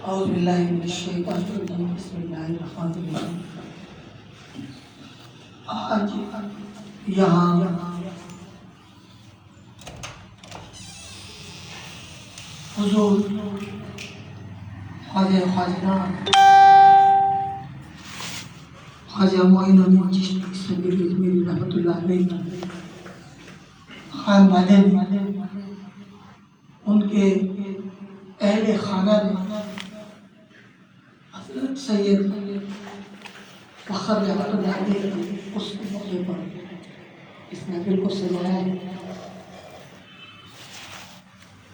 اعوذ باللہ من الشیطان الرجیم بسم اللہ الرحمن الرحیم۔ آج یہاں حضور خواجہ معین الدین چشتی سنگری اجمیری رحمۃ اللہ علیہ خاندان میں ان کے اہل خانہ میں حضرت سید فخر رحمۃ اللہ علیہ اس موقع پر اس محفل کو سجایا ہے۔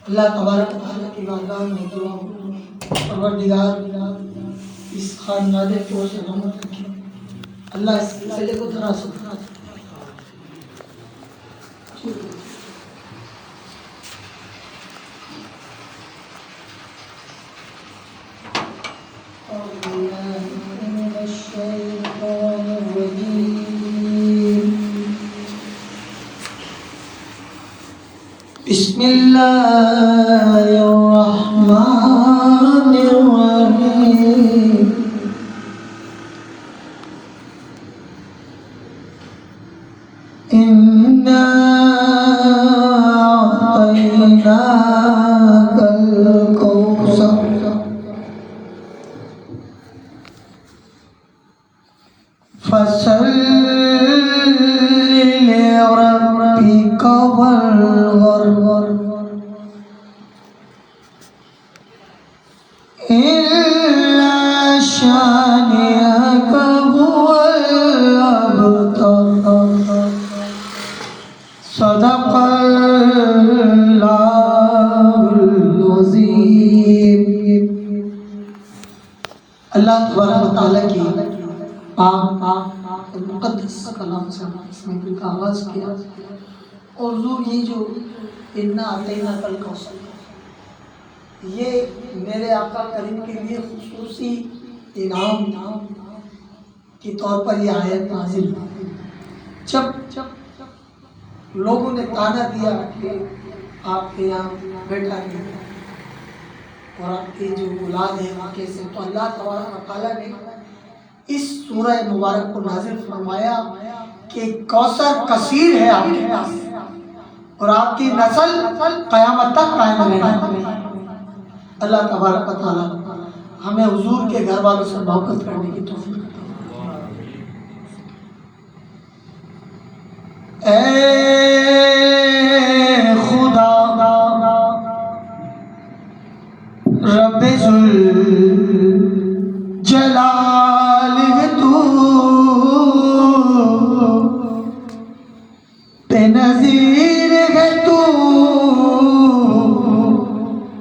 اللہ تبارک و تعالیٰ کی بارگاہ میں دعا پروردگار اس خاندان کو سلامت رکھے، اللہ اس سلسلے کو دراز رکھے۔ بسم اللہ الرحمن الرحیم۔ انا اعطیناک الکوثر فصل لربک وانحر إِنَّ شَانِئَكَ هُوَ الْأَبْتَرُ۔ صدق اللہ العظیم۔ اللہ تبارک و تعالیٰ کی پاک مقدس کلام سے اس محفل کا آغاز کیا، اور حضور یہ جو اِنَّا أَعْطَيْنَاكَ الْكَوْثَرَ، یہ میرے آقا کریم کے لیے خصوصی انعام کے طور پر یہ آیت نازل ہوئی۔ جب لوگوں نے تانا دیا کہ آپ کے یہاں بیٹا نہیں اور آپ کی جو اولاد ہے وہاں کیسے، تو اللہ تبارک و تعالیٰ نے اس سورہ مبارک کو نازل فرمایا کہ کوثر کثیر ہے آپ کے پاس اور آپ کی نسل قیامت تک قائم رہے۔ اللہ تبارک و تعالیٰ ہمیں حضور کے گھر والوں سے محبت کرنے کی توفیق عطا۔ اے خدا رب ذوالجلال ہے تو، بے نظیر ہے تو،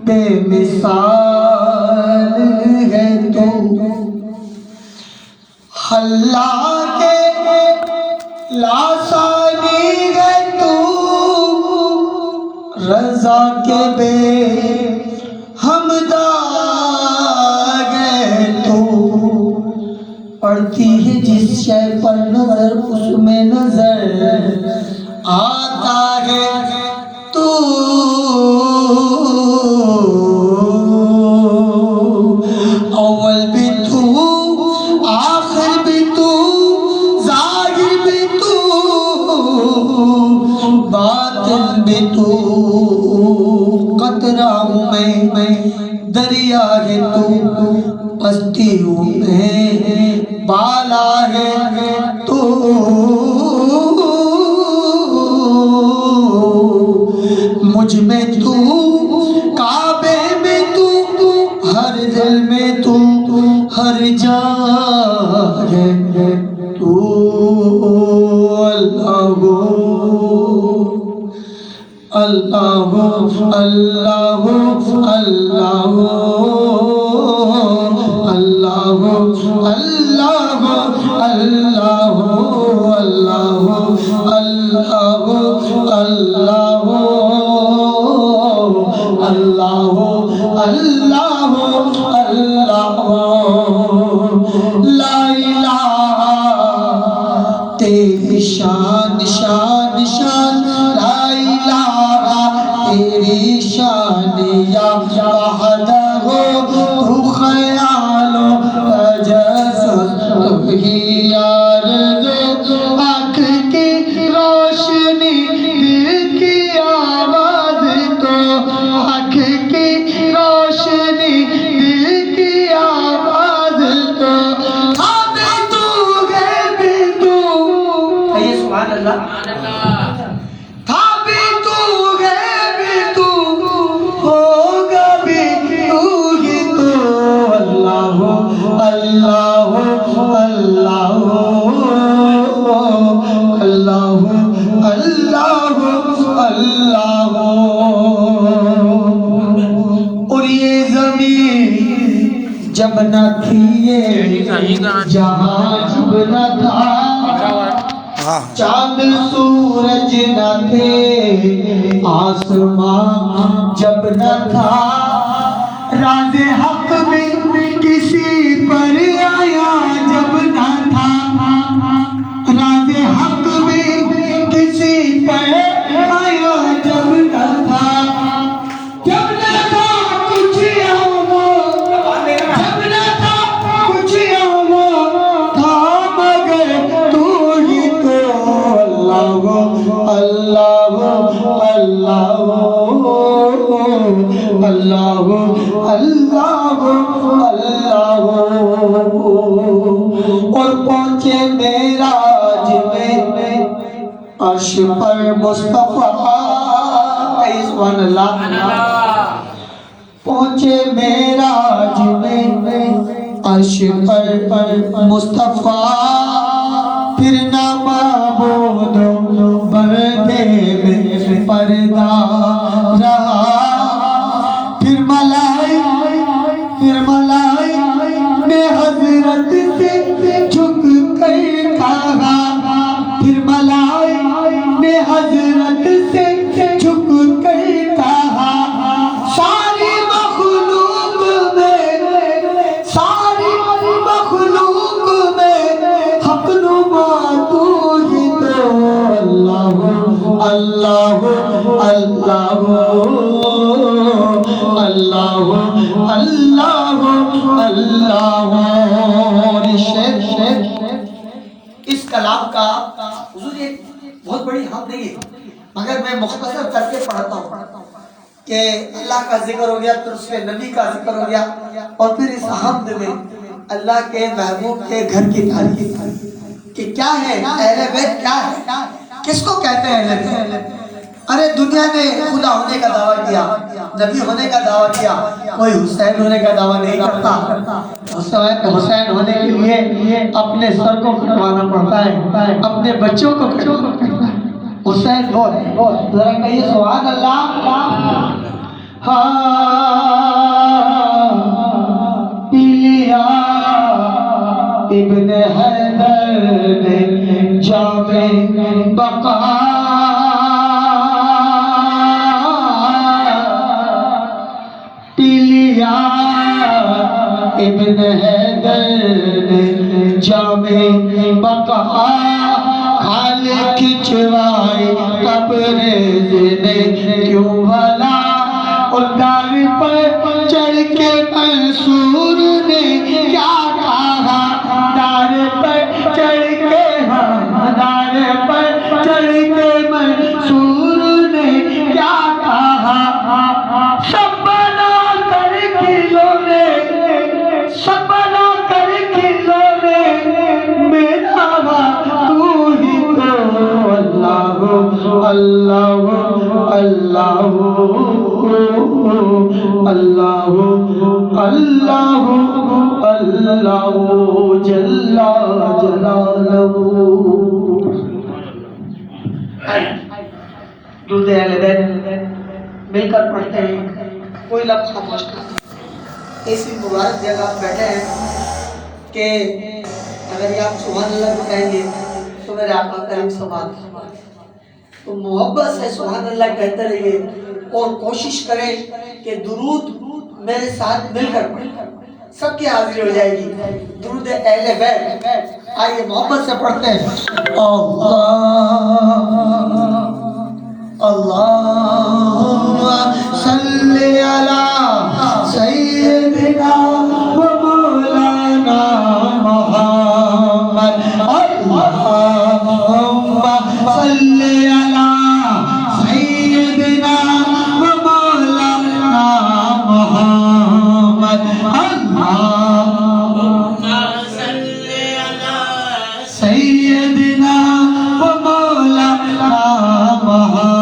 بے مثال ہے تو، خلاق لاثانی ہے تو، رضا کے بے حمدہ ہے تو، پڑتی ہے جس شے پر نظر اس میں نظر آتا ہے تو، اول بھی تو آخر بھی تو ظاہر بھی تو باطن بھی تو، قطرہ ہوں میں دریا ہے تو، پستی ہوں میں بالا ہے تو، مجھ میں تو کعبے میں تو، ہر دل میں تو، ہر جا ہے تو، اللہ اللہ اللہ اللہ اللہ اللہ اللہ اللہ اللہ اللہ اللہ لا الہ تیری شان شان شان، لا الہ تیری شان یا وحدہ تو جب نہ تھی یہ جہاں جب نہ تھا چاند سورج نہ تھے آسمان جب نہ تھا راز حق میں کسی پر آیا جب نہ تھا راز حق میں کسی پر آیا جب نہ تھا جب نہ تھا کچھ جب نہ تھا کچھ تھا مگر تو ہی تو اللہ اللہ اللہ اللہ اللہ اور پہنچے معراج میں عرش پر مصطفیٰ سبحان اللہ پہنچے معراج میں عرش پر مصطفیٰ پھر نہ معبود پردے میں پردہ رہا پھر ملائک نے حضرت سے جھک کر کہا پھر ملائک نے حضرت سے جھک کر کہا ساری مخلوق میں حق نما تو ہی تو اللہ اللہ اللہ اللہ اللہ اس کلام کا حضور یہ بہت بڑی حمد نہیں ہے مگر میں مختصر کر کے پڑھتا ہوں کہ اللہ کا ذکر ہو گیا پھر اس کے نبی کا ذکر ہو گیا اور پھر اس حمد میں اللہ کے محبوب کے گھر کی تعریف کہ کیا ہے اہل بیت کیا ہے کس کو کہتے ہیں اہل بیت ارے دنیا نے خدا ہونے کا دعویٰ کیا نبی ہونے کا دعویٰ کیا کوئی حسین ہونے کا دعویٰ نہیں کرتا حسین ہونے کے لیے اپنے سر کو کٹوانا پڑتا ہے اپنے بچوں کو کٹوانا حسین وہ ہے ذرا کہیے سبحان اللہ پیلیا ابن حیدر نے جامع بقا ابن حیدر نے جامع بقا کھال کھچوائے تبریز نے کیوں بھلا دار پر چڑھ کے منصور نے کیا کہا دار پر چڑھ کے دار پر چڑھ کے منصور نے کیا کہا سب بنا کر کھلونے سب بنا کر کھلونے میرا تو ہی تو اللہ اللہ اللہ اللہ اللہ اللہ جل جلالہ درود اہل بیت مل کر پڑھتے ہیں کوئی لفظ خاموش کرتے ایسی مبارک جگہ بیٹھے ہیں کہ اگر یہ آپ سبحان اللہ کہیں گے تو میرے آقا کریم سبحان تو محبت سے سبحان اللہ کہتے رہیے اور کوشش کریں کہ درود میرے ساتھ مل کر پڑھیں سب کی حاضری ہو جائے گی درود اہل بیت آئیے محبت سے پڑھتے ہیں اللہم صلی علی سیدنا و مولانا محمد اللہم صلی علی سیدنا و مولانا محمد اللہم صلی علی سیدنا و مولانا محمد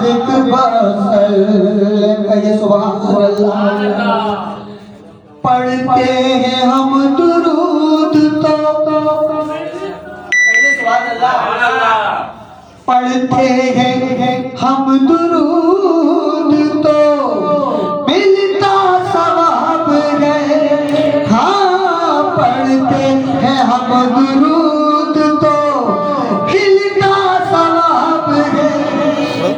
مبارک کہیے سبحان اللہ. پڑھتے ہیں ہم درود تو کہیے سبحان اللہ. پڑھتے ہیں ہم درود تو ملتا ثواب ہے. ہاں پڑھتے ہیں ہم درود تو ملتا ثواب ہے.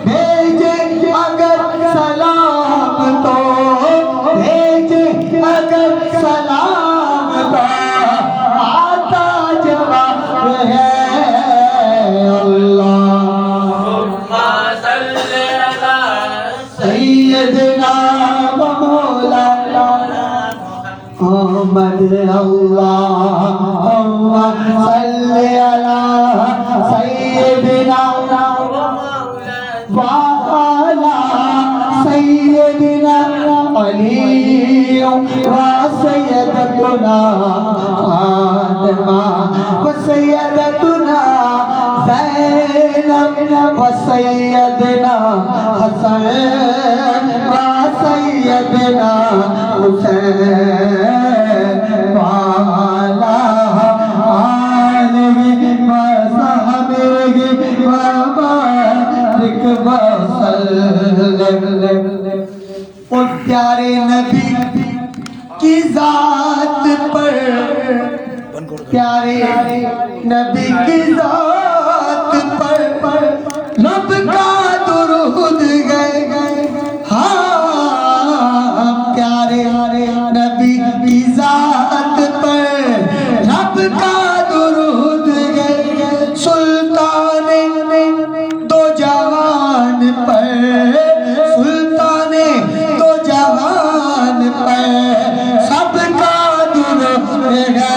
بھیجے اگر سلام تو بھیجے اگر سلام تو آتا جواب ہے. سیدنا مولانا محمد اللہم صلی علی سیدنا وعلی سیدنا علی وسیدتنا فاطمہ وسیدتنا زینب وسیدنا حسن وسیدنا حسین وعلی آلہ وصحبہ وبارک وسلم. اس پیارے نبی کی ذات پر پیارے نبی کی ذات پر رب کا درود گئے. ہاں پیارے نبی کی ذات پر رب کا درود گئے. سلطان دو جہان پر سلطان دو جہان پر سب کا درود ہے.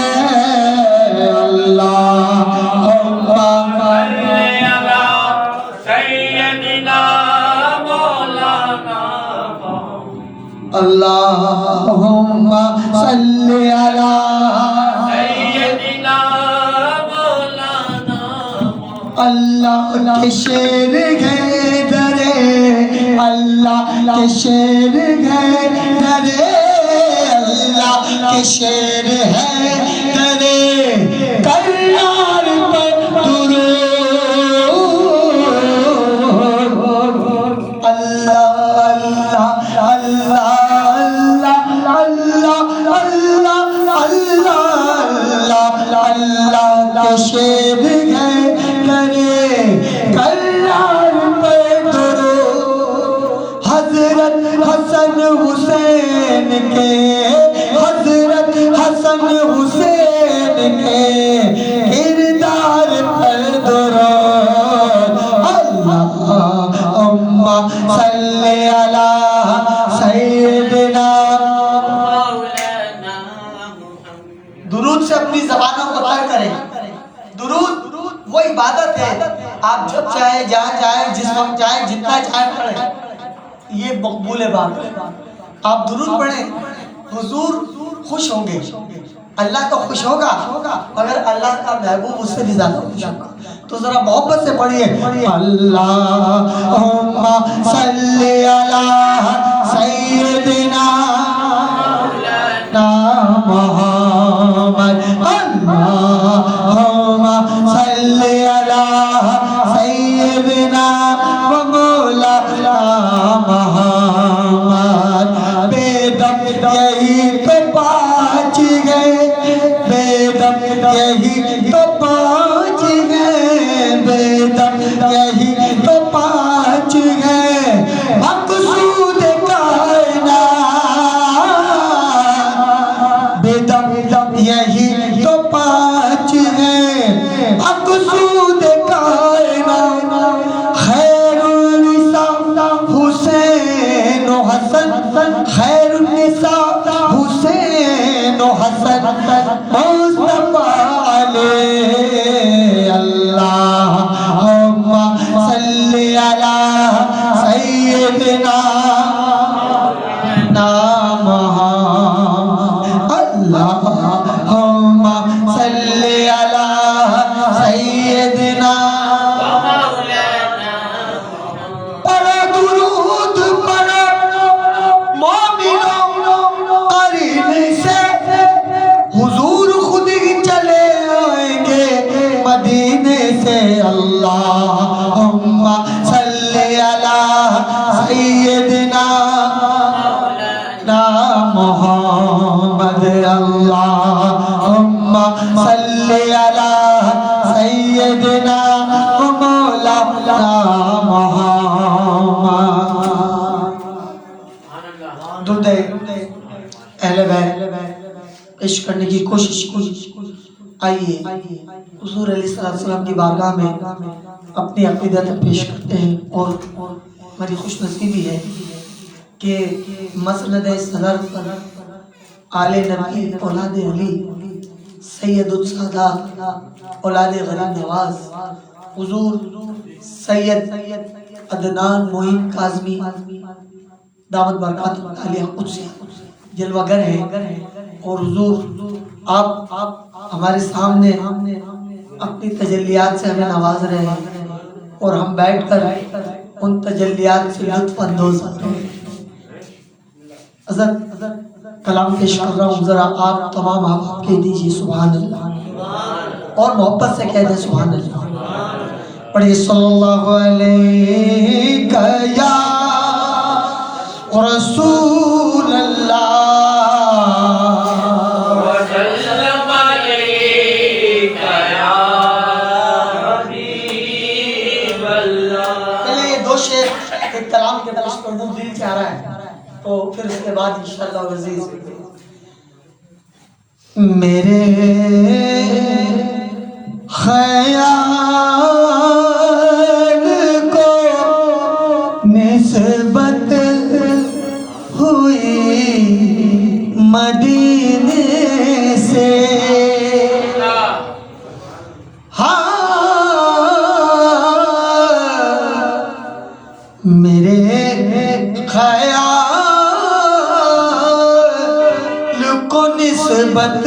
اللہم صلی علی سیدنا مولانا. اللہ کے شیر گئے درے اللہ کے شیر گئے درے اللہ کے شیر ہے درے کرار پر درود. اللہ اللہ اللہ کے شیر گئے کرے کرار پہ درود. حضرت حسن حسین کے حضرت حسن حسین کے کردار پر درود. اللہم صلی علی سیدنا. درود سے اپنی زبانوں کو طاہر کریں. درود وہ عبادت ہے آپ جب چاہیں جہاں چاہیں جس وقت چاہیں جتنا چاہیں پڑھیں. یہ مقبول بات ہے. آپ درود پڑھیں حضور خوش ہوں گے. اللہ تو خوش ہوگا مگر اللہ کا محبوب اس سے بھی زیادہ خوش ہوگا. تو ذرا محبت سے پڑھیے. اللہم صلی علی سیدنا محمد. اللہم صلی علی سیدنا و مولانا محمد. بے دم یہی تو پانچ گئے بے دم یہی تو پانچ گئے بے دم یہی تو پانچ گئے. مقصود کائنات بے دم یہی تو پانچ گئے. مقصود کائنات خیر النساء حسین و حسن خیر النساء حسین و حسن مصطفیٰ علیہ. اللہم صلی علی سیدنا محمد. اللہم صلی علی سیدنا. پڑھو صلی علی سیدنا محمد اللہم صلی علی سیدنا مولانا محمد. درود اہل بیت پیش کرنے کی کوشش کی. آئیے حضور علیہ السلام کی بارگاہ میں اپنی عقیدت پیش کرتے ہیں. اور ہماری خوش نصیبی ہے کہ مسند صدر پر آل نبی اولاد علی سید السادات اولاد غریب نواز حضور سید عدنان معین کاظمی دامت برکات عالیہ قدسی جلوہ گر ہیں. اور حضور آپ ہمارے سامنے اپنی تجلیات سے ہمیں نواز رہے ہیں اور ہم بیٹھ کر ان تجلیات سے لطف اندوز ہو رہے ہیں. حضرت کلام پیش کر رہا ہوں، ذرا آپ تمام آپ کہہ دیجئے سبحان اللہ، اور محبت سے کہہ دیں سبحان اللہ. پڑھیے صلی اللہ علیہ یا رسول اللہ وسلم علیک یا حبیب اللہ. پہلے یہ دو شعر ایک کلام کے پیش کر دوں، دل سے آ رہا ہے، تو پھر اس کے بعد انشاءاللہ عزیز میرے خیال کو نسبت ہوئی مدینے سے، ہاں میرے خیال کو نسبت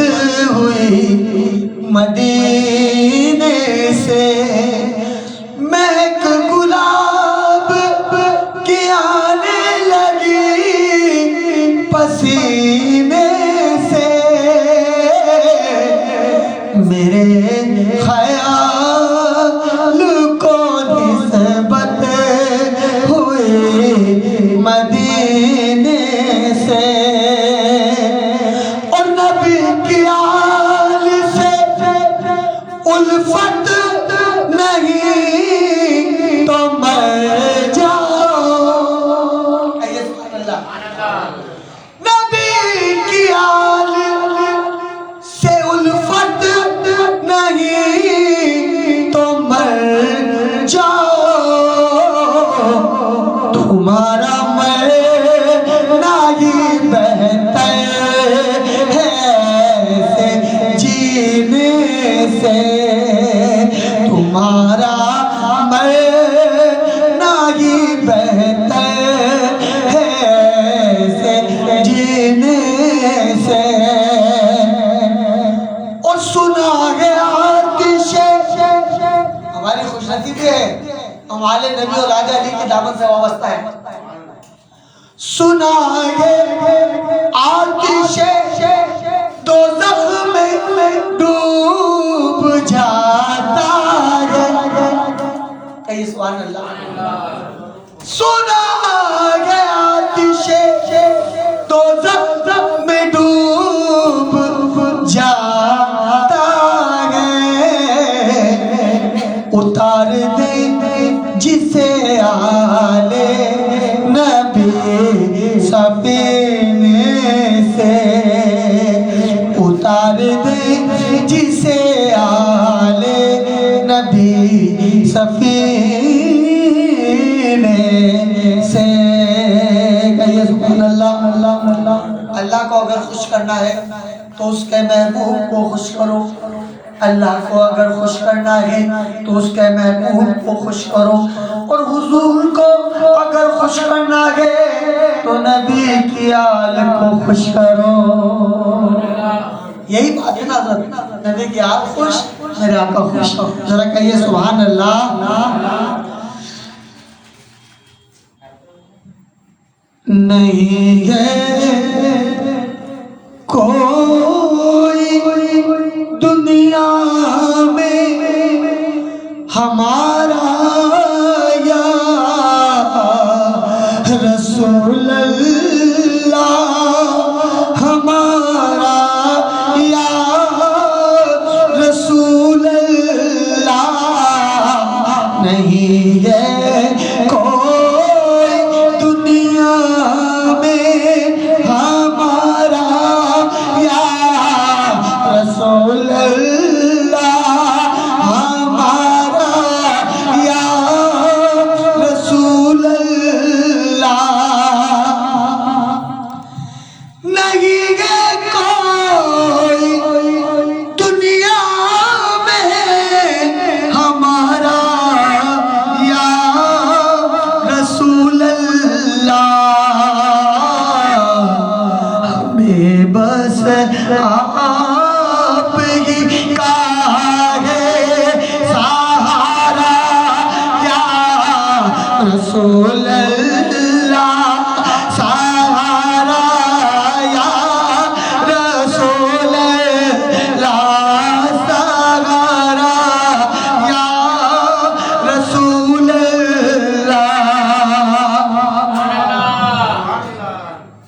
ہوئی مدینے سے، مہک گلاب کی آنے لگی پسینے سے، میرے خیال کو نسبت ہوئی مدینے سے، اور نبی کی آل سے الفت نہیں تو مر جاؤ. نبی کی آل سے الفت نہیں تو مر جاؤ، تمہارا مرنا ہی بہتر ہے سے جینے سے، تمہارا مرنا ہی بہتر ہے سے جینے سے. اور سنا ہے آتش، ہماری خوش نصیبی ہے ہمارے نبی اولاد علی کی دامن سے وابستہ ہے. سنا ہے آتش دوزخ میں ڈوب جاتا ہے، کہیے سبحان اللہ. سنا ہے آتش دوزخ میں ڈوب جاتا ہے، اتار دے جسے آلے نبی سفینے سے، اتار دے جسے آلے نبی سفینے سے. کہیے سبحان اللہ. اللہ کو اگر خوش کرنا ہے تو اس کے محبوب کو خوش کرو، اللہ کو اگر خوش کرنا ہے تو اس کے محبوب کو خوش کرو، اور حضور کو اگر خوش کرنا ہے تو نبی کی آل کو خوش کرو. یہی بات ہے نا حضرت، نبی کی آل خوش میرے آقا خوش. ذرا کہیے سبحان اللہ. نہیں ہے کوئی دنیا میں ہمارا یا رسول اللہ سہارا یا رسول اللہ سہارا یا رسول اللہ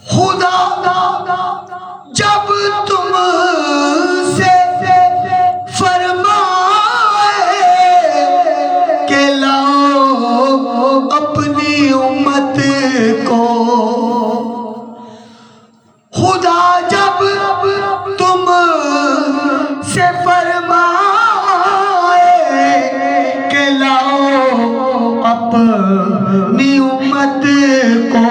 خدا جب تم سے فرمائے کہ لاؤ اپنی امت کو خدا جب تم سے فرمائے کہ لاؤ اپنی امت کو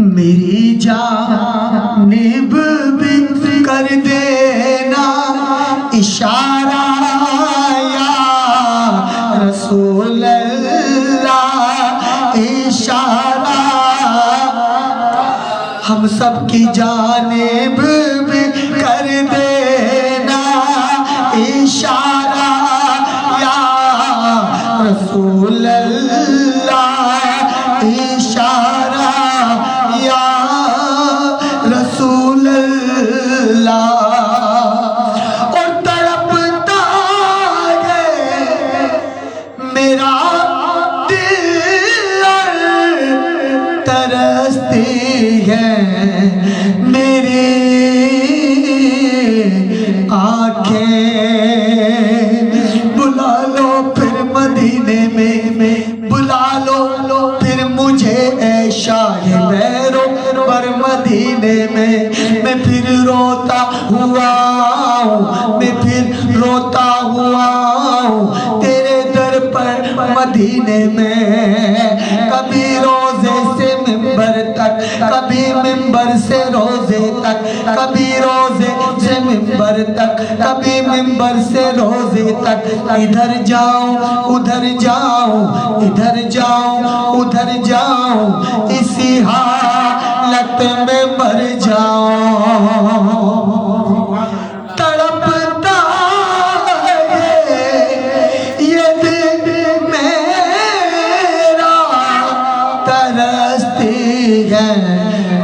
میری جانب بھی کر دینا اشارہ یا رسول اللہ اشارہ ہم سب کی جانب بھی کر دینا اشارہ یا رسول اللہ اشارہ یا رسول اللہ اور تڑپتا ہے میرا دل ترستی ہے میری آنکھیں بلا لو پھر مدینے میں بلا لو پھر مجھے اے شاہ میرو پر مدینے میں پھر روتا ہوا ہوں میں پھر روتا ہوا ہوں تیرے در پر مدینے میں کبھی روزے سے ممبر تک کبھی ممبر سے روزے تک کبھی روزے سے ممبر تک کبھی ممبر سے روزے تک ادھر جاؤں ادھر جاؤں ادھر جاؤں ادھر جاؤں اسی حالت میں مر جاؤں تڑپتا ہے یہ دل میرا ترستی ہے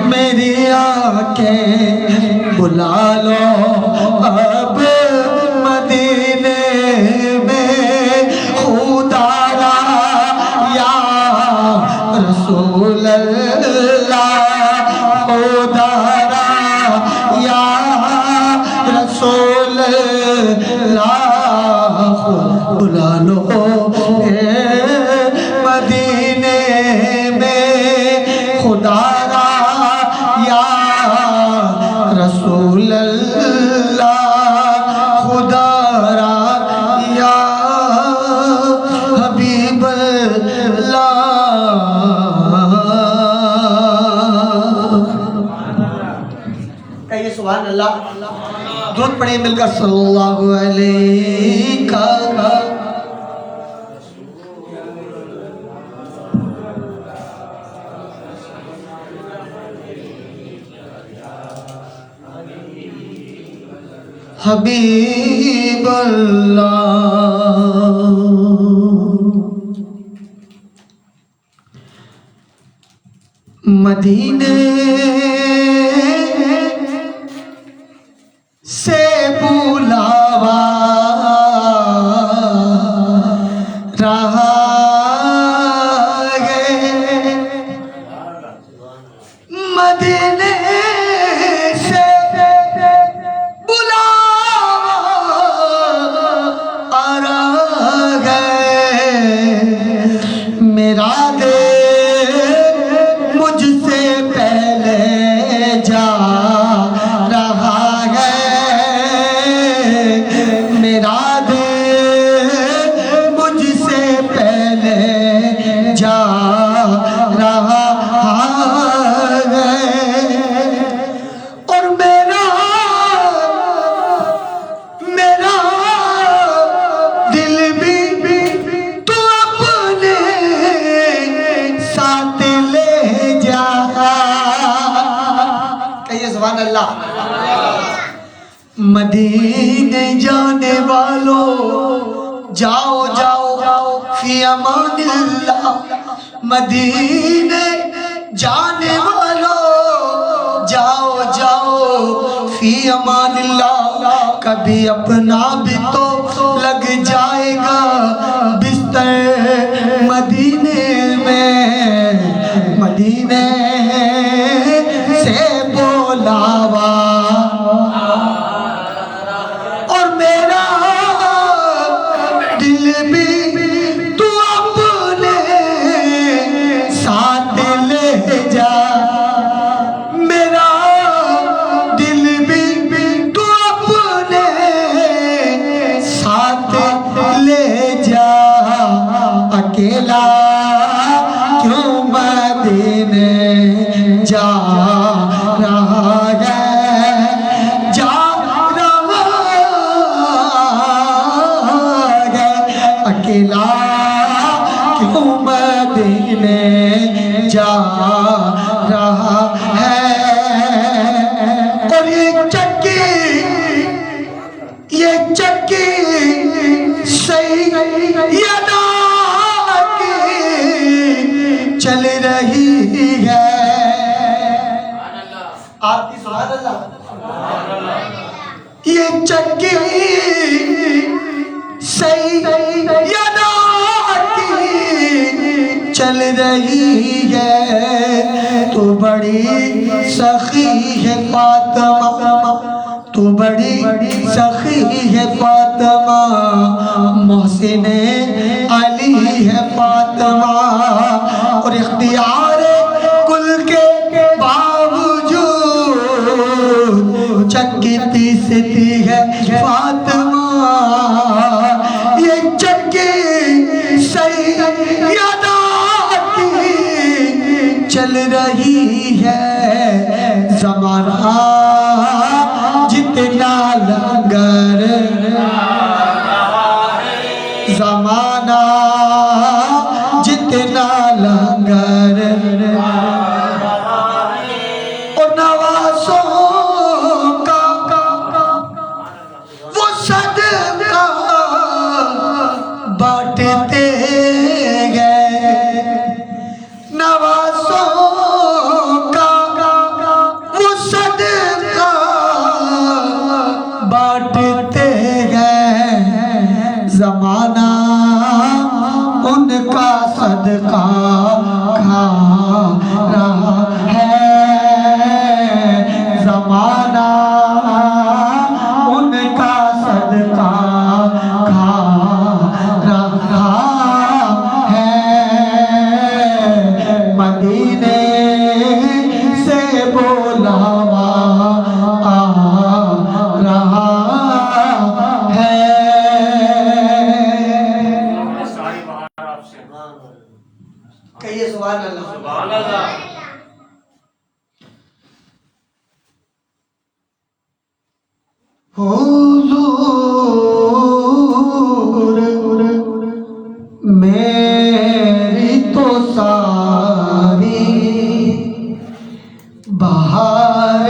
میری آنکھیں بلا لو اب مدینے میں خدا را یا رسول اللہ خدا را یا رسول اللہ بلا لو مدینے میں خدا را یا رسول اللہ خدا را یا حبیب اللہ کہیے سبحان اللہ درود پڑھیں مل کر صلی اللہ علیہ حبیب اللہ مدینے سے بلاوا رہا ہے مدینے سے بلاوا آ رہا ہے میرا دل مجھ سے پہلے جا رہا ہے میرا دل مجھ سے پہلے جا رہا ہے اور میرا دل بھی تو اپنے ساتھ لے جا کہیے سبحان اللہ مدینے جانے والوں جاؤ جاؤ فی امان اللہ مدینے جانے والوں جاؤ جاؤ فی امان اللہ کبھی اپنا بھی تو لگ جائے گا بستر مدینے میں مدینے سے بولاوا اور میرا دل بھی تو اپنے ساتھ لے جا میرا دل بھی تو اپنے ساتھ لے جا اکیلا کیوں مدینے جا رہا ہے جا رہا ہے اکیلا کیوں مدینے جا رہا ہے اور یہ چکی سیدہ کی چل رہی ہے آپ کی سبحان اللہ یہ چکی سیدہ کی چل رہی ہے تو بڑی سخی ہے فاطمہ تو بڑی سخی ہے فاطمہ محسن علی ہے فاطمہ اور اختیار کل کے باوجود چکی پیستی ہے فاطمہ یہ چکی سیدہ کی چل رہی ہے زمانہ جتنا لنگر زمانہ جتنا لنگر اور نوازوں کا وہ صدقہ بانٹتے گئے نوازوں کا وہ صدقہ بانٹتے گئے زمانہ ان کا صدقہ کھا رہا ہے زمانہ ان کا صدقہ کھا رہا ہے مدینے سے بولاوا آ رہا ہے کہیے سبحان اللہ سبحان اللہ حضور میری تو ساری بہار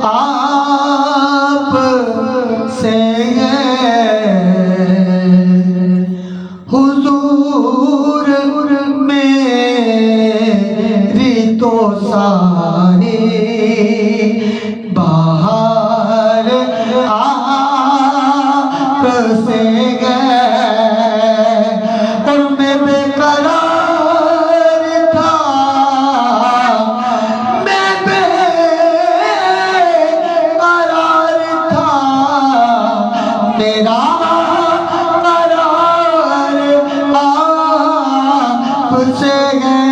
آپ سے ہے حضور میری تو ساری بہار آپ سے ہے اور میں بے قرار تھا میں بے قرار تھا میرا قرار آپ سے ہے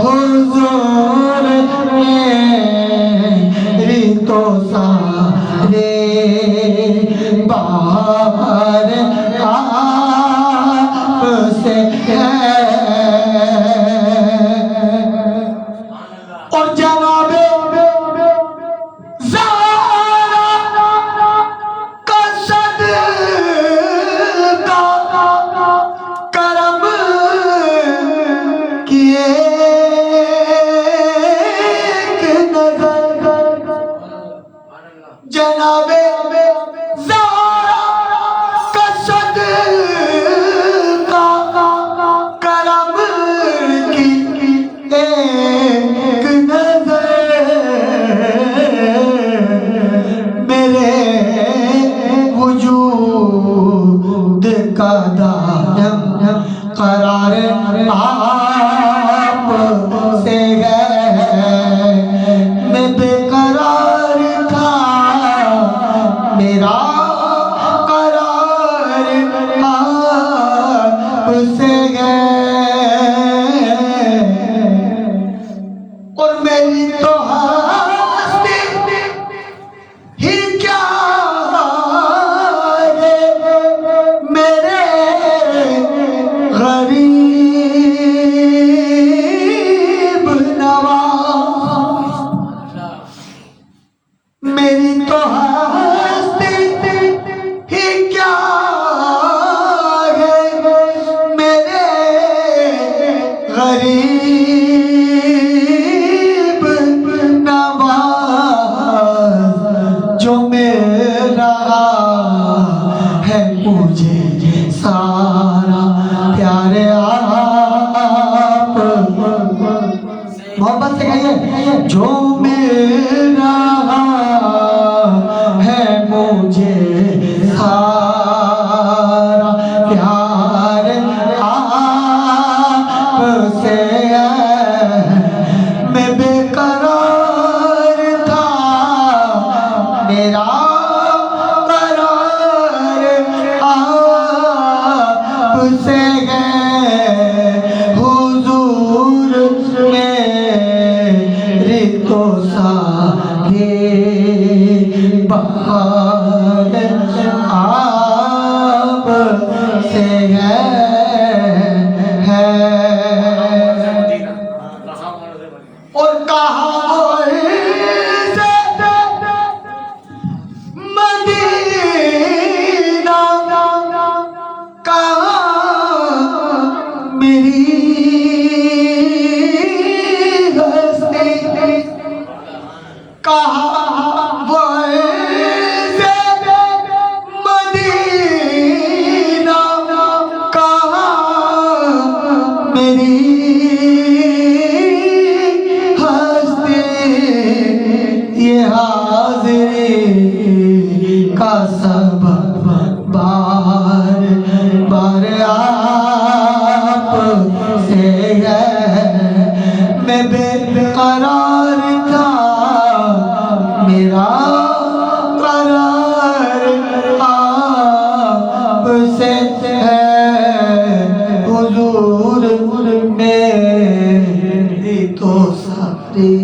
حضور میری تو سارے بہار آپ سے ہے اور جناب زہرا کا صدقہ کرم کی ایک نظر قرار آپ سے ہے، میں بے قرار تھا میرا قرار آپ سے ہے، اور میری تو ہستی ہی کیا ہے میرے غریب نواز، میری تو ہستی ہی کیا ہے میرے غریب نواز، جو مل رہا ہے مجھے سارا پیار آپ، محبت سے کہیے، جو مل رہا ہے مجھے سارا پیار آپ سے ہے، میں بے قرار تھا میرا قرار آپ سے ہے، حضور میری تو ساری بہار آپ سے ہے۔ اور کہاں وہ عزت مدینہ، کہاں میری ہستی، کہاں وہ عزت مدینہ، کہاں میری ہستی، یہ حاضری کا سبب بار بار آپ سے ہے، میں بے قرار تھا میرا قرار آپ سے ہے، حضور میری تو ساری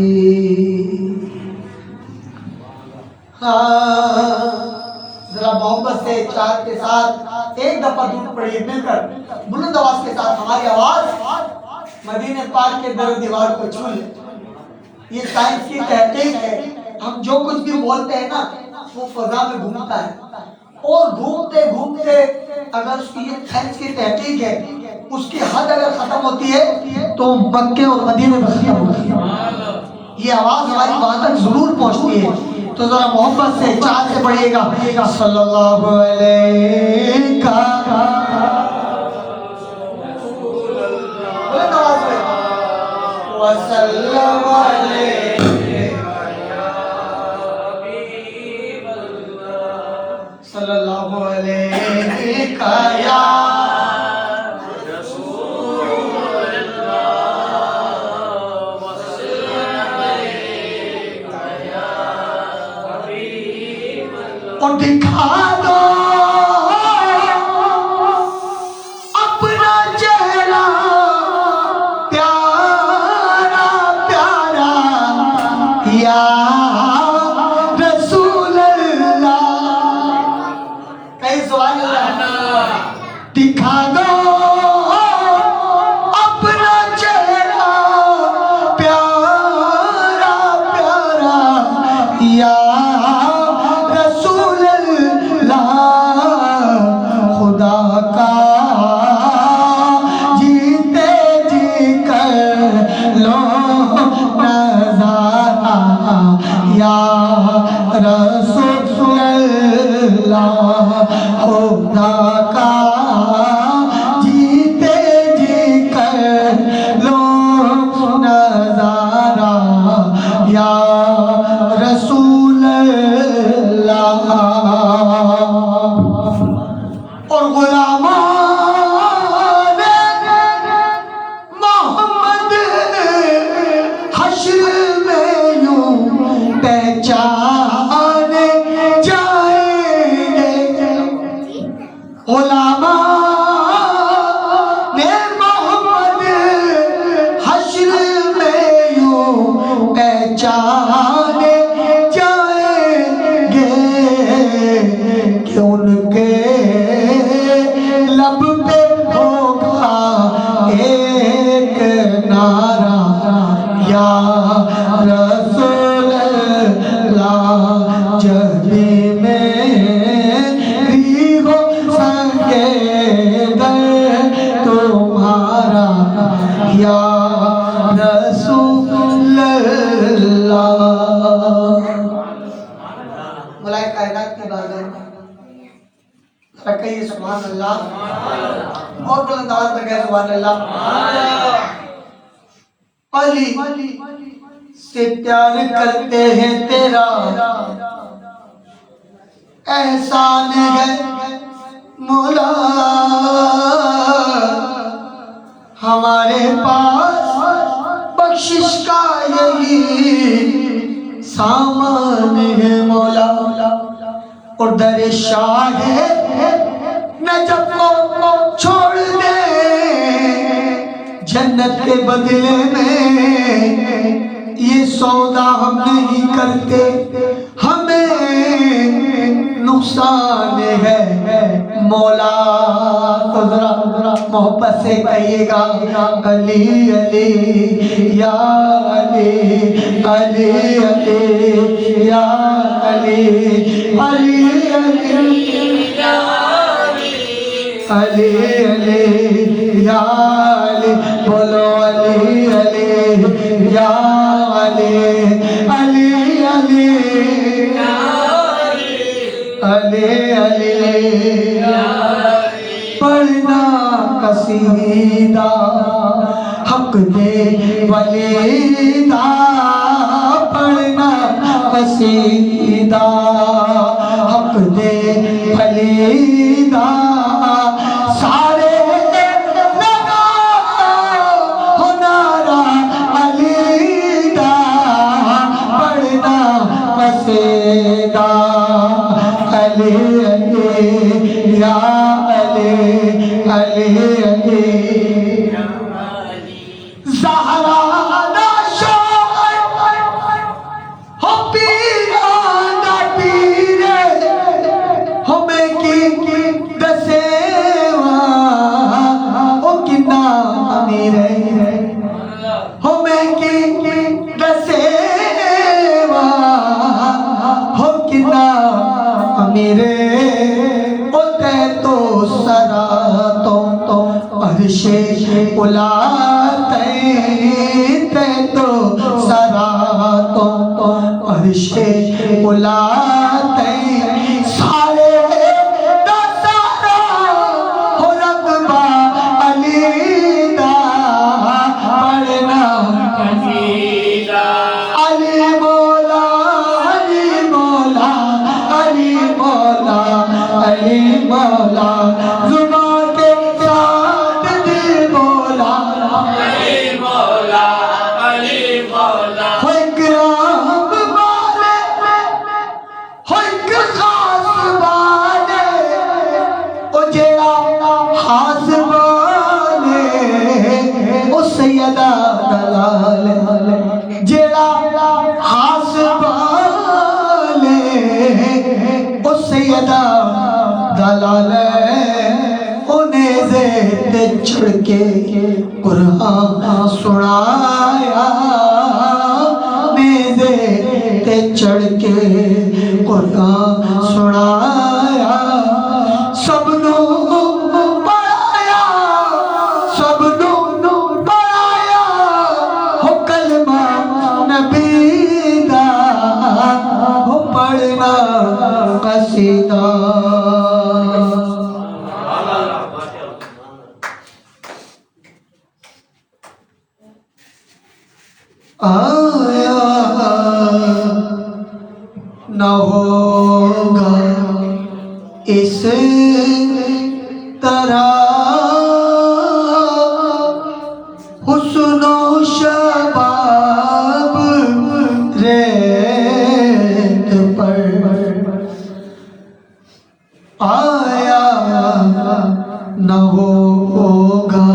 ذرا محبت سے چار کے ساتھ ایک دفعہ درود پڑھیے مل کر بلند آواز کے ساتھ، ہماری آواز مدینہ پاک کے در و دیوار کو چھو لے۔ یہ سائنس کی تحقیق ہے، ہم جو کچھ بھی بولتے ہیں نا وہ فضا میں گھومتا ہے، اور گھومتے گھومتے اگر اس کی یہ سائنس کی تحقیق ہے، اس کی حد اگر ختم ہوتی ہے تو مکے اور مدینے میں ختم ہوتی ہے، یہ آواز ہماری وہاں تک ضرور پہنچتی ہے۔ تو ذرا محبت سے چار سے پڑھیے گا، صلی اللہ علیہ وسلم علیہ صلی اللہ علیہ یا اور دکھا دو اپنا چہرہ پیارا پیارا یا رسول اللہ، کئی سوال دکھا دو اپنا چہرہ پیارا پیارا یا رسول اللہ، سبحان اللہ، اور بلند آواز میں کہہ سبحان اللہ۔ علی سے پیار کرتے ہیں تیرا احسان ہے مولا، ہمارے پاس بخشش کا یہی سامان ہے مولا، اور در شاہ نجف کو چھوڑ دے جنت کے بدلے میں، یہ سودا ہم نہیں کرتے، ہمیں نقصان ہے مولا۔ تو ذرا محبت سے کہیے گا علی علی یا علی، علی علی یا علی، علی علی علی علی یا علی، بولو علی علی یا علی، علی علی علی علی پڑھنا قصیدہ حق دے ولیدہ، پڑھنا قصیدہ حق دے ولیدہ، سارے لگا ہو نعرہ علیدہ، پڑھنا قصیدہ علی علی یا علی، علی علی زہرا نہ شوق ہو پیرانہ پیرے ہمیں کی دسیوا او کنا امیرے، ہمیں کی دسیوا ہو کنا امیرے، ہوتے تو سرا تو عرش اولا تے تو سرا تو عرش اولا تے، سارے دا سارا ہو رقبہ علی دا، پڑھنا قصیدہ علی مولا، علی مولا، علی مولا، علی مولا، زبان کے ساتھ دل مولا، علی مولا، علی مولا، ہو اکرام والے، ہو ایک خاص والے، او جیڑا خاص والے، او سیدہ دلال، جیڑا خاص والے، او سیدہ دلال، انہیں زیت چھڑ کے قرآن سنایا، نیزے تے چڑھ کے قرآن سنایا، سب نو پڑھایا، سب نو پڑھایا، ہو کلمہ نبی دا، ہو پڑھنا قصیدہ۔ آیا نہ ہوگا اس طرح حسن و شباب ریت پر، آیا نہ ہوگا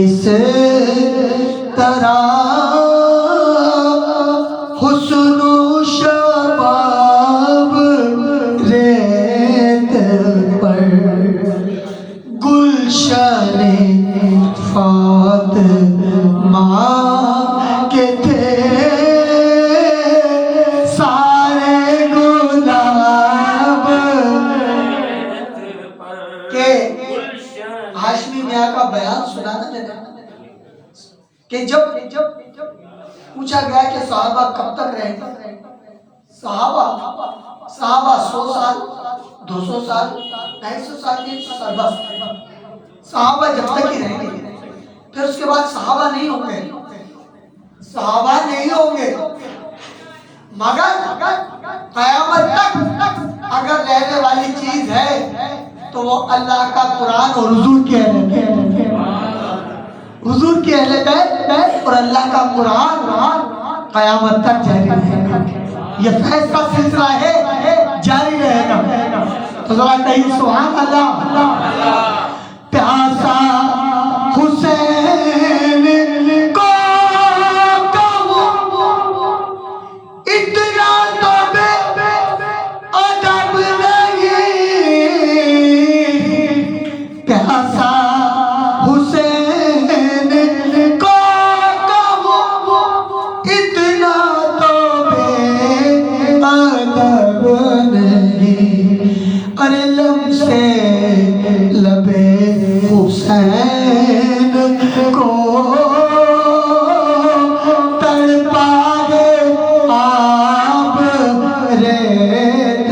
اس طرح حسن و شباب ریت پر، گلشن فاطمہ کے تھے سارے گلاب، کہ ہاشمی میاں کا بیان سنا نا میں نے، کہ جب پوچھا گیا کہ صحابہ کب تک رہیں گے، صحابہ 100 سال 200 سال 250 سال 300 سال بس صحابہ جب تک ہی رہیں گے، پھر اس کے بعد صحابہ نہیں ہوں گے، صحابہ نہیں ہوں گے، مگر قیامت تک اگر رہنے والی چیز ہے تو وہ اللہ کا قرآن اور حضور کے اہل بیت، حضور کے اہل بیت اور اللہ کا قرآن قیامت تک جاری رہے گا۔ یہ فیض کا سلسلہ ہے، جاری رہے گا۔ تو ذرا کہیں سبحان اللہ۔ پیاسا حسین کو کہوں اتنا تو بے ادب نہیں، پیاسا حسین کو کہوں اتنا تو بے ادب نہیں، ارے لب سے لبے حسین کو تڑپا دے آپ ریت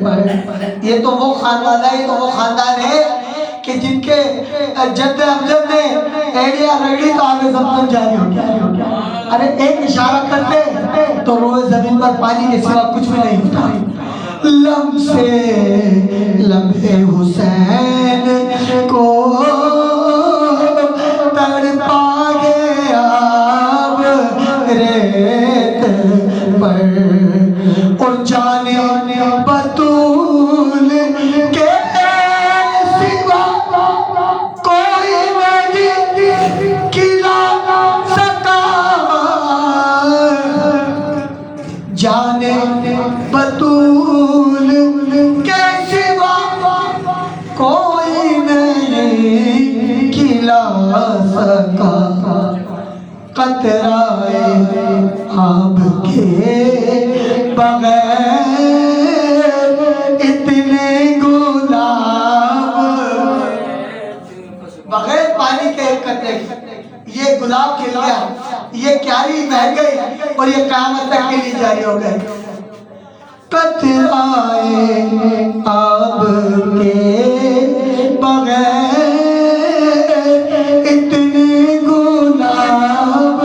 پر۔ یہ تو وہ خاندان ہے، یہ تو وہ خاندان ہے کہ جن کے جد امجد نے ایڑیا رگڑی تو آگے زمزم جاری ہو گیا۔ ارے ایک اشارہ کرتے تو روئے زمین پر پانی کے سوا کچھ بھی نہیں ہوتا۔ لب سے لبے حسین کو تڑپا گیا اب ریت پر، اور جانے بطول کے سوا کوئی نہیں کھلا سکا، جانے بطول کے سوا کوئی نہیں کھلا سکا، قطرائے آب کے بغیر اتنے گلاب، بغیر پانی کے ایک قطرے یہ گلاب کھل گیا، یہ کیاری بہہ گئی اور یہ قیامت تک کے لیے جاری ہو گئے۔ قطرائے آب کے بغیر اتنے گلاب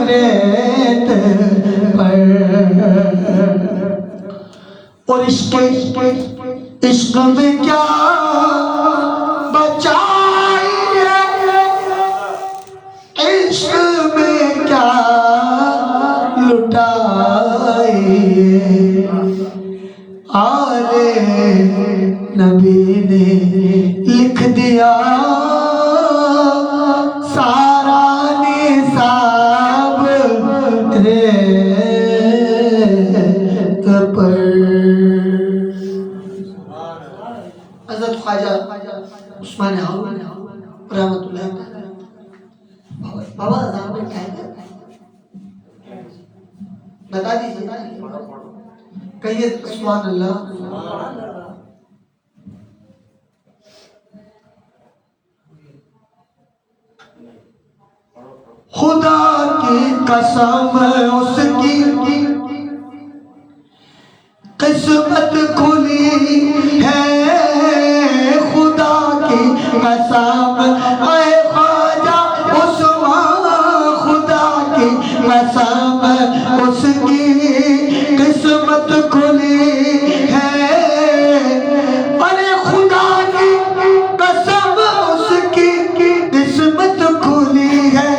ریت پر، اور عشق میں کیا بچائی ہے، عشق میں کیا لٹائی ہے، آلے نبی نے لکھ دیا سارا نصاب ریت پر۔ حضرت خواجہ عثمان ہارون رحمۃ اللہ بابا اذان میں کیا ہے بتا دیجیے، کہیے سبحان اللہ۔ خدا کی قسم اس کی قسمت کھلی ہے، خدا کی قسم اے خواجہ عثمان، خدا کی قسم اس کی قسمت کھلی ہے، ارے خدا کی قسم اس کی قسمت کھلی ہے،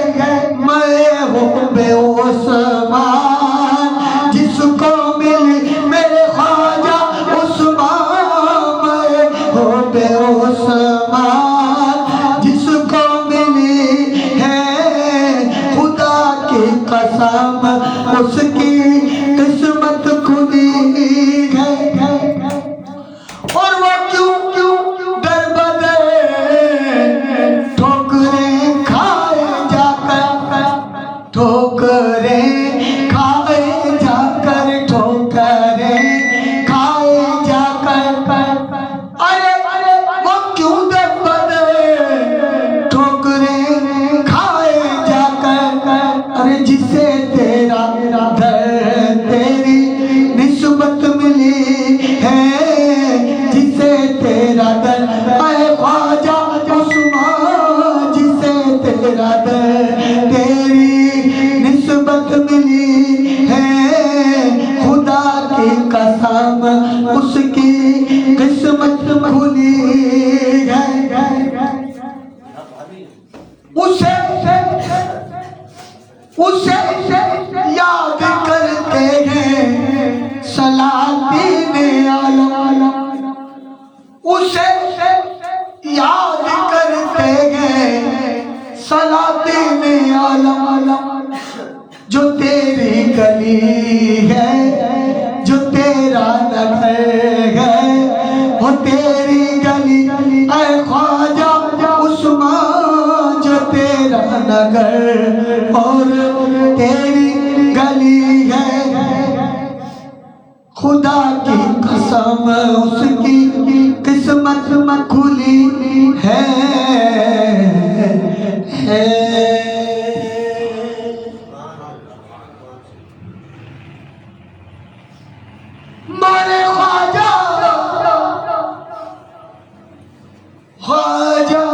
میں ہوں بے عثمان جس کو ملی میرے خواجہ عثمان، میں ہوں بے عثمان جس کو ملی ہے خدا کی قسم اس کی قسمت کھلی ہے، اور وہ کیوں در بدر ٹھوکریں کھائے جا کر، ٹھوکریں کھائے جا کر، ٹھوکریں کھائے جا کر، ارے وہ کیوں در بدر ٹھوکریں کھائے جا کر، ارے جسے تیرا در تیرا در تیری نسبت ملی ہے خدا کی قسم اس کی قسمت کھلی ہے اسے یاد کرتے ہیں سلاطین عالم اسے یاد کرتے ہیں سلاطین عالم جو تیری گلی ہے جو تیرا نگر ہے وہ تیری گلی اے خواجہ عثمان جو تیرا نگر اور تیری گلی ہے خدا کی قسم اس کی قسمت کھلی ہے مارے خواجہ خواجہ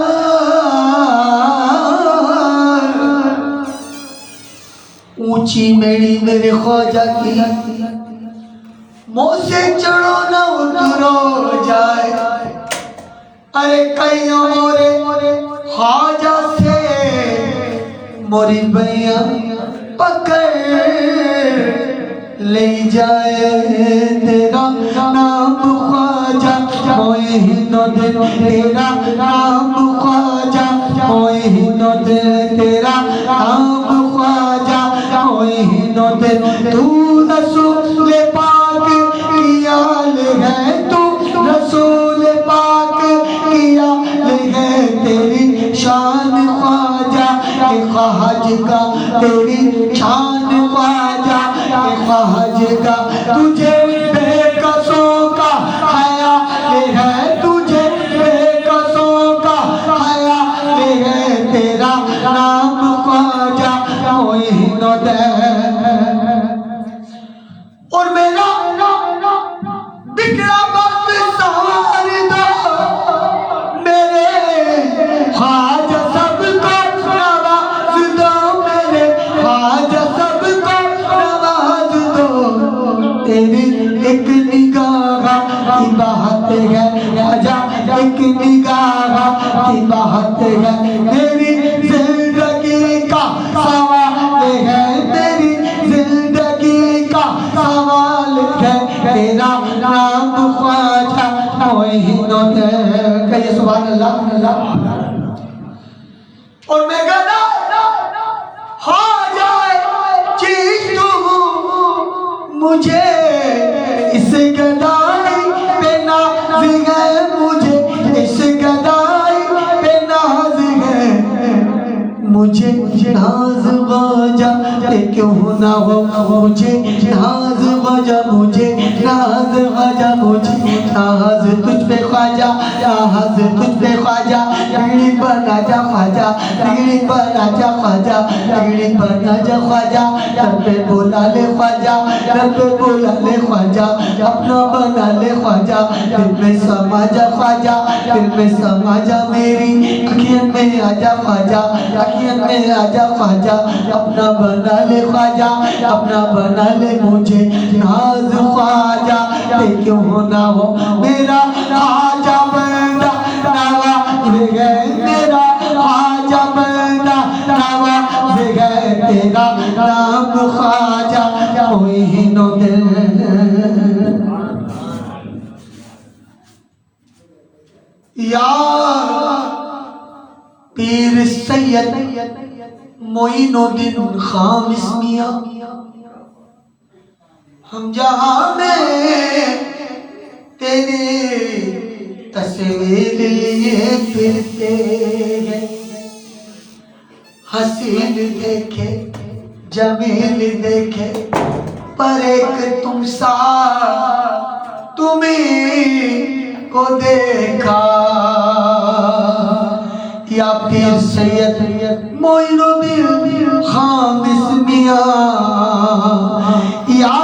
اونچی میری میرے خواجہ کی منہ سے چڑھو نہ اترو جائے ارے کئیوں مورے خواجہ سے موری بھیا پکڑ لے جائے تیرا نام خواجہ موئے ہندو دن تیرا نام خواجہ موئے ہندو دن تیرا نام خواجہ موئے ہندو دن تو رسول پاک کی آل ہے تو رسول پاک کی آل ہے تیری شان خواجہ کہ خواجہ تیری شان خواجہ کہ خواجہ تجھے بے قصوں کا خیال ہے تجھے بے قصوں کا خیال ہے تیرا نام خواجہ کوئی نہ دے اور میرا بگڑا وقت سوار دو میرے خواجہ سب کو نواز دو میرے خواجہ سب کو نواز دو تیری ایک نگاہ کی بات ہے خواجہ ایک نگاہ کی بات ہے میری زندگی کا سوال ہے تیری زندگی کا سوال ہے تیرا نام خواجہ موحد ہے کہیے سبحان اللہ اور میں گدا ہو جائے چیز تو مجھے اس گدائی پہ ناز ہے مجھے اس گدائی پہ ناز ہے مجھے ناز خواجہ کیوں نہ ہو مجھے ناز خواجہ مجھے ناز خواجہ مجھے ناز تجھ پہ خواجہ ناز تجھ پہ خواجہ بگڑی بنا جا خواجہ بگڑی بنا جا خواجہ بگڑی بنا جا خواجہ در پہ بولا لے خواجہ در پہ بولا لے خواجہ اپنا بنا لے خواجہ دل میں سما جا خواجہ دل میں سما جا میری اکھیان میں آجا خواجہ اکھیان میں آجا خواجہ اپنا بنا لے خواجہ اپنا بنا لے مجھے ناز خواجہ تے کیوں نہ ہو میرا خواجہ بندہ نواز ہے میرا خواجہ بندہ نواز ہے تیرا نام خواجہ موحد یا پیر سید معین الدین خامس میاں ہم جہاں میں تیری تصویر لیے پھرتے ہیں حسین دیکھے جمیل دیکھے پر ایک تم سا تمہیں کو دیکھا یا پیر سید معین الدین خامس میاں یا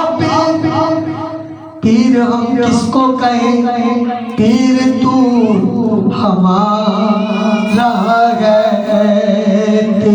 پیر ہم کس کو کہیں پیر تو ہمارا ہے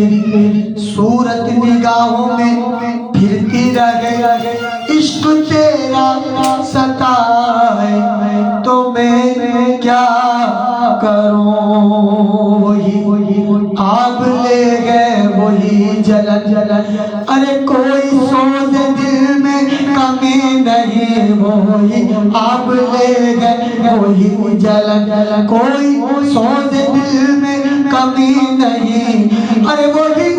جلن ارے کوئی سوز دل میں کمی نہیں وہی آپ لے گئے وہی جلن کوئی سوز دل میں کمی نہیں ارے وہی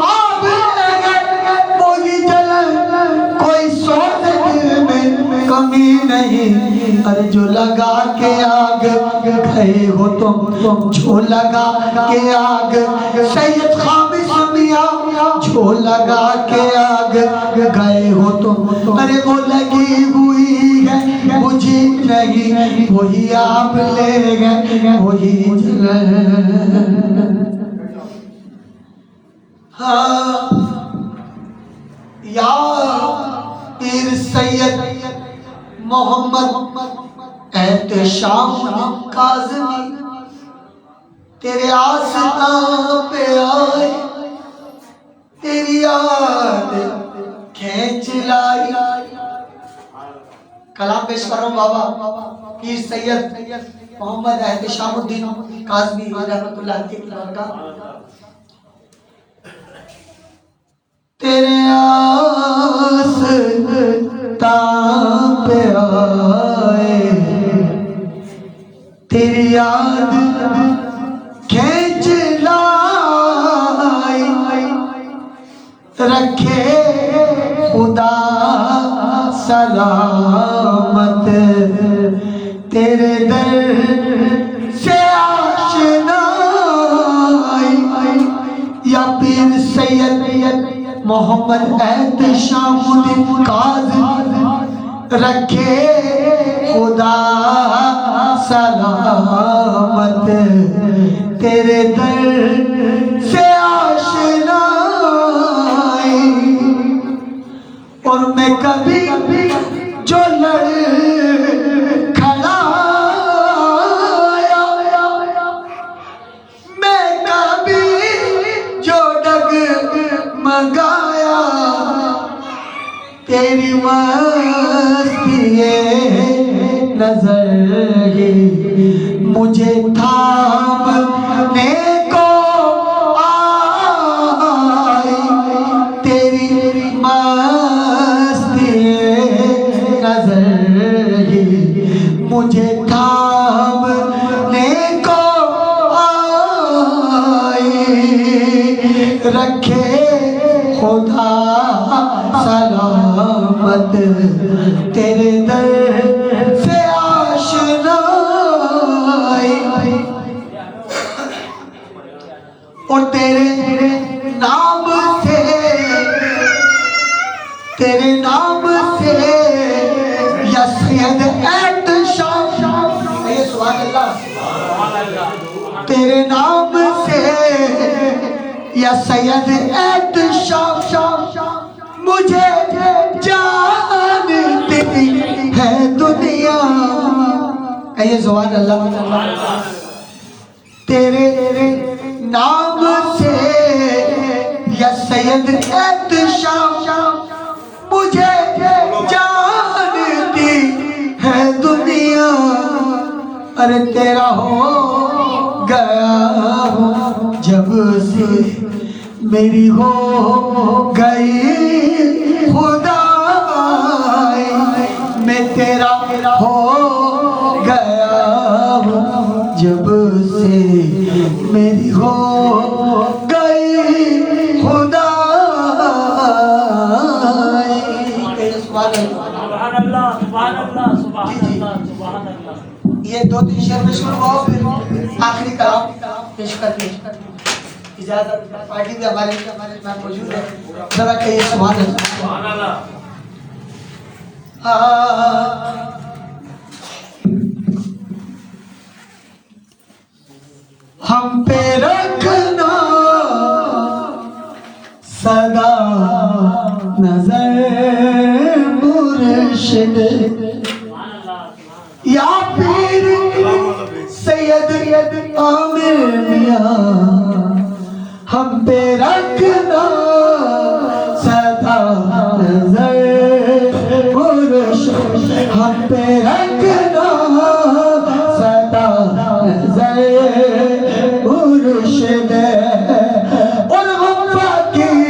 آپ لے گئے وہی جلن کوئی سوز دل میں کمی نہیں ارے جو لگا کے آگ گئے ہو تم جو لگا کے آگ سید خامس میاں جو لگا کے آگ گئے ہو تم ارے وہ لگی ہوئی ہے مجھے نہیں وہی آپ لے گئے وہی جلن ہاں یا پیر سید محمد احتشام کاظمی تیرے آستان پہ آئے تیری یاد کھینچ لائی کلام پیش کر رہا ہوں بابا پیر سید محمد احتشام الدین کاظمی رحمت اللہ علیہ کی بارگاہ تیرے آستان پہ آئے تیری یاد کھینچ لائی رکھے خدا سلامت تیرے در سے آشنائی یا پیر سید محمد احتشام الدین کاظمی رکھے خدا سلامت تیرے در سے آشنائی اور میں کبھی جو لڑ کھڑا میں کبھی جو ڈگ مگایا تیری مستی نظر مجھے تھامنے کو آئی تیری مستی نظر مجھے تھامنے کو آئی رکھے خدا سلامت تیرے در سے آشنائی اور تیرے نام سے یا سید احتشام سبحان اللہ تیرے نام سے یا سید احتشام مجھے جانتی ہے دنیا کہیے سبحان اللہ تیرے نام سے یا سید احتشام مجھے جانتی ہے دنیا ارے تیرا ہو گیا ہوں جب سے میری ہو گئی خدا میں تیرا ہو گیا ہوں جب سے میری ہو گئی خدا سبحان اللہ سبحان اللہ سبحان اللہ سبحان اللہ یہ دو تین شعر میں شروع ہو پھر آخری کلام پیش کر کے اجازت پارٹی بھی ہمارے میں موجود ہے ذرا کہیے سبحان اللہ ہم پہ رکھنا صدا نظر مرشد یا پیر سید عامر میاں ہم پہ رکھنا صدا نظر مرشد ہم پہ رکھنا صدا نظر مرشد اور ہم فقیر